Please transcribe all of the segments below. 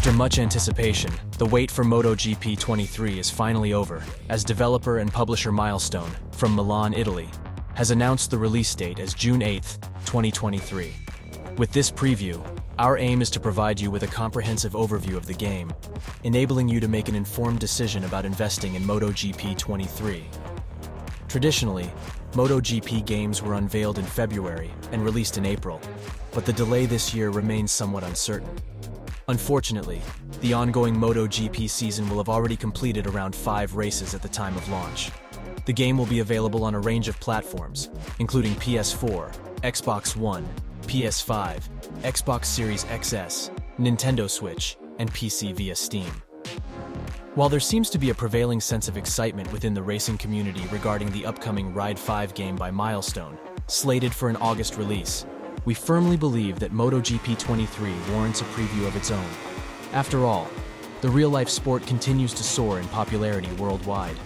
After much anticipation, the wait for MotoGP 23 is finally over, as Developer and Publisher Milestone, from Milan, Italy, has announced the release date as June 8, 2023. With this preview, our aim is to provide you with a comprehensive overview of the game, enabling you to make an informed decision about investing in MotoGP 23. Traditionally, MotoGP games were unveiled in February and released in April, but the delay this year remains somewhat uncertain. Unfortunately, the ongoing MotoGP season will have already completed around 5 races at the time of launch. The game will be available on a range of platforms, including PS4, Xbox One, PS5, Xbox Series XS, Nintendo Switch, and PC via Steam. While there seems to be a prevailing sense of excitement within the racing community regarding the upcoming Ride 5 game by Milestone, slated for an August release, we firmly believe that MotoGP 23 warrants a preview of its own. After all, the real-life sport continues to soar in popularity worldwide.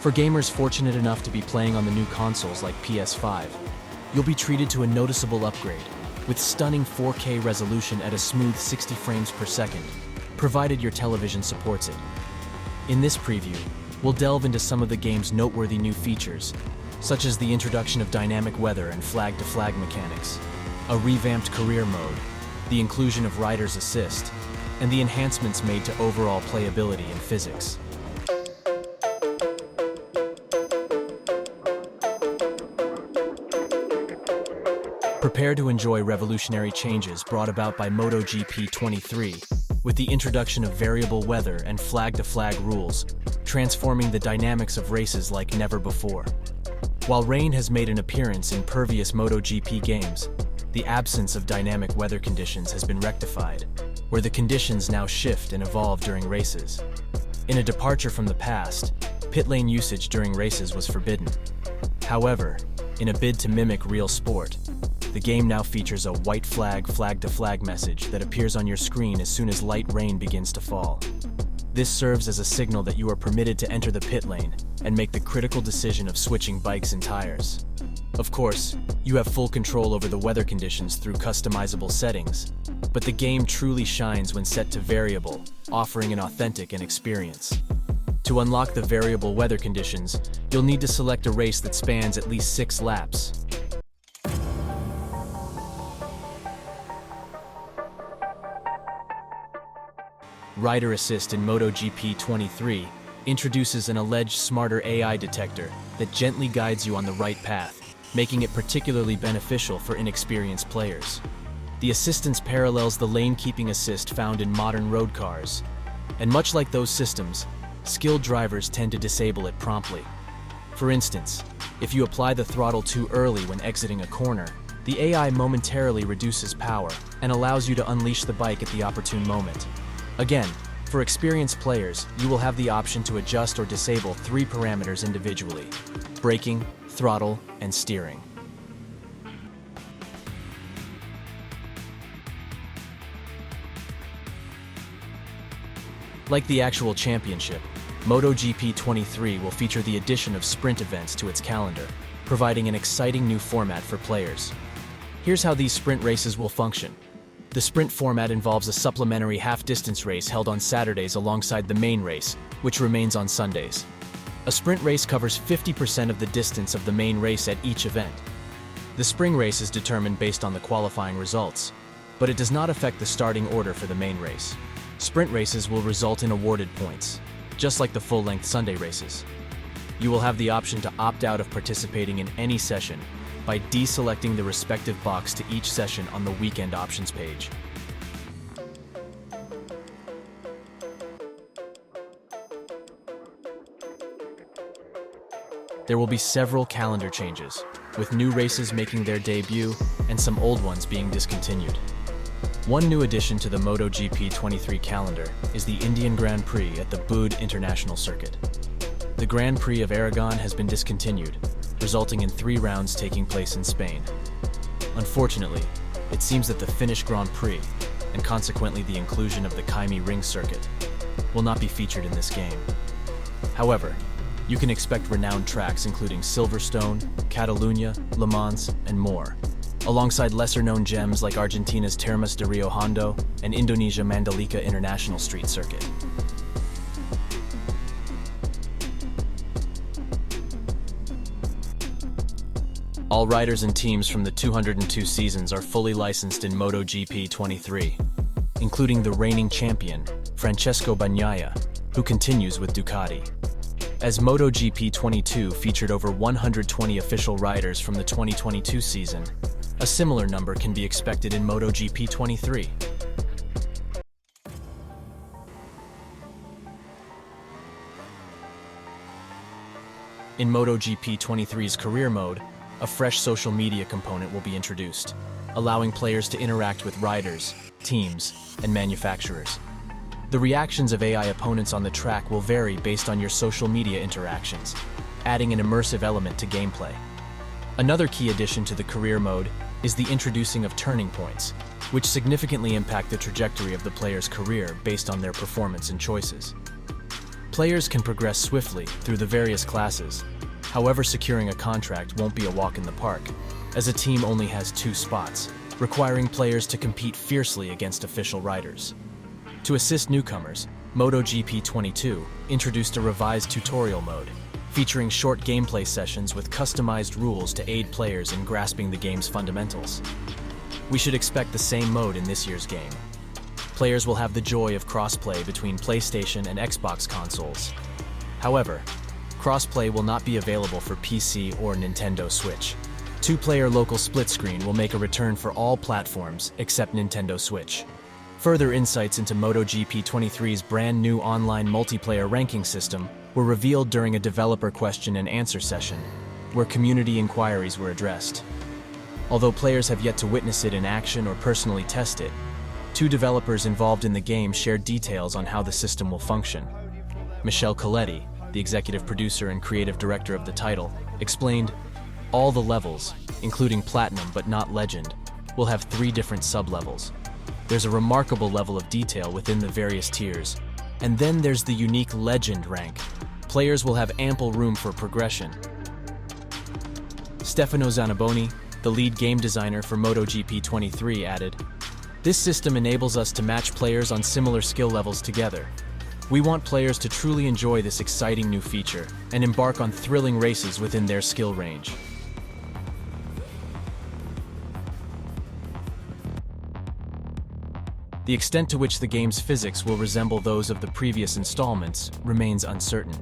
For gamers fortunate enough to be playing on the new consoles like PS5, you'll be treated to a noticeable upgrade, with stunning 4K resolution at a smooth 60 frames per second, provided your television supports it. In this preview, we'll delve into some of the game's noteworthy new features, such as the introduction of dynamic weather and flag-to-flag mechanics, a revamped career mode, the inclusion of Rider's Assist, and the enhancements made to overall playability and physics. Prepare to enjoy revolutionary changes brought about by MotoGP 23, with the introduction of variable weather and flag-to-flag rules, transforming the dynamics of races like never before. While rain has made an appearance in previous MotoGP games, the absence of dynamic weather conditions has been rectified, where the conditions now shift and evolve during races. In a departure from the past, pit lane usage during races was forbidden. However, in a bid to mimic real sport, the game now features a white flag-to-flag message that appears on your screen as soon as light rain begins to fall. This serves as a signal that you are permitted to enter the pit lane and make the critical decision of switching bikes and tires. Of course, you have full control over the weather conditions through customizable settings, but the game truly shines when set to variable, offering an authentic experience. To unlock the variable weather conditions, you'll need to select a race that spans at least 6 laps. Rider Assist in MotoGP 23 introduces an alleged smarter AI detector that gently guides you on the right path, making it particularly beneficial for inexperienced players. The assistance parallels the lane-keeping assist found in modern road cars, and much like those systems, skilled drivers tend to disable it promptly. For instance, if you apply the throttle too early when exiting a corner, the AI momentarily reduces power and allows you to unleash the bike at the opportune moment. Again, for experienced players, you will have the option to adjust or disable 3 parameters individually: braking, throttle, and steering. Like the actual championship, MotoGP 23 will feature the addition of sprint events to its calendar, providing an exciting new format for players. Here's how these sprint races will function. The sprint format involves a supplementary half-distance race held on Saturdays alongside the main race, which remains on Sundays. A sprint race covers 50% of the distance of the main race at each event. The spring race is determined based on the qualifying results, but it does not affect the starting order for the main race. Sprint races will result in awarded points, just like the full-length Sunday races. You will have the option to opt out of participating in any session by deselecting the respective box to each session on the weekend options page. There will be several calendar changes, with new races making their debut and some old ones being discontinued. One new addition to the MotoGP 23 calendar is the Indian Grand Prix at the Bud International Circuit. The Grand Prix of Aragon has been discontinued, resulting in 3 rounds taking place in Spain. Unfortunately, it seems that the Finnish Grand Prix, and consequently the inclusion of the Kaimi Ring Circuit, will not be featured in this game. However, you can expect renowned tracks including Silverstone, Catalunya, Le Mans, and more. alongside lesser-known gems like Argentina's Termas de Rio Hondo and Indonesia Mandalika International Street Circuit. All riders and teams from the 202 seasons are fully licensed in MotoGP 23, including the reigning champion, Francesco Bagnaia, who continues with Ducati. As MotoGP 22 featured over 120 official riders from the 2022 season, a similar number can be expected in MotoGP 23. In MotoGP 23's career mode, a fresh social media component will be introduced, allowing players to interact with riders, teams, and manufacturers. The reactions of AI opponents on the track will vary based on your social media interactions, adding an immersive element to gameplay. Another key addition to the career mode is the introducing of turning points, which significantly impact the trajectory of the player's career based on their performance and choices. Players can progress swiftly through the various classes. However, securing a contract won't be a walk in the park, as a team only has 2 spots, requiring players to compete fiercely against official riders. To assist newcomers, MotoGP 22 introduced a revised tutorial mode, featuring short gameplay sessions with customized rules to aid players in grasping the game's fundamentals. We should expect the same mode in this year's game. Players will have the joy of crossplay between PlayStation and Xbox consoles. However, crossplay will not be available for PC or Nintendo Switch. 2-player local split screen will make a return for all platforms except Nintendo Switch. Further insights into MotoGP 23's brand new online multiplayer ranking system were revealed during a developer question and answer session, where community inquiries were addressed. Although players have yet to witness it in action or personally test it, 2 developers involved in the game shared details on how the system will function. Michel Coletti, the executive producer and creative director of the title, explained, "All the levels, including Platinum but not Legend, will have 3 different sub-levels. There's a remarkable level of detail within the various tiers. And then there's the unique Legend rank. Players will have ample room for progression." Stefano Zanaboni, the lead game designer for MotoGP 23, added, "This system enables us to match players on similar skill levels together. We want players to truly enjoy this exciting new feature and embark on thrilling races within their skill range." The extent to which the game's physics will resemble those of the previous installments remains uncertain.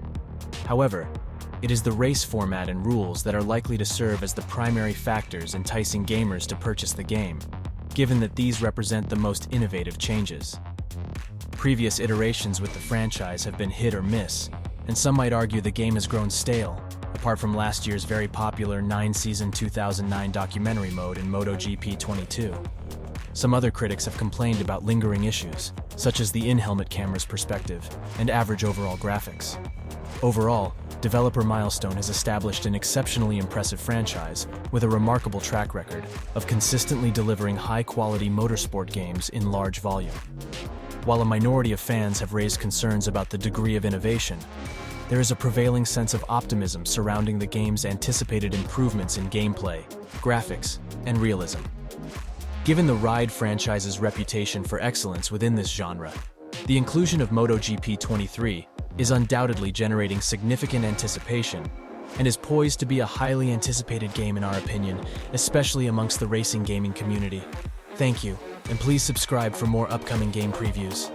However, it is the race format and rules that are likely to serve as the primary factors enticing gamers to purchase the game, given that these represent the most innovative changes. Previous iterations with the franchise have been hit or miss, and some might argue the game has grown stale, apart from last year's very popular 9-season 2009 documentary mode in MotoGP 22. Some other critics have complained about lingering issues, such as the in-helmet camera's perspective and average overall graphics. Overall, Developer Milestone has established an exceptionally impressive franchise with a remarkable track record of consistently delivering high-quality motorsport games in large volume. While a minority of fans have raised concerns about the degree of innovation, there is a prevailing sense of optimism surrounding the game's anticipated improvements in gameplay, graphics, and realism. Given the Ride franchise's reputation for excellence within this genre, the inclusion of MotoGP 23 is undoubtedly generating significant anticipation and is poised to be a highly anticipated game in our opinion, especially amongst the racing gaming community. Thank you, and please subscribe for more upcoming game previews.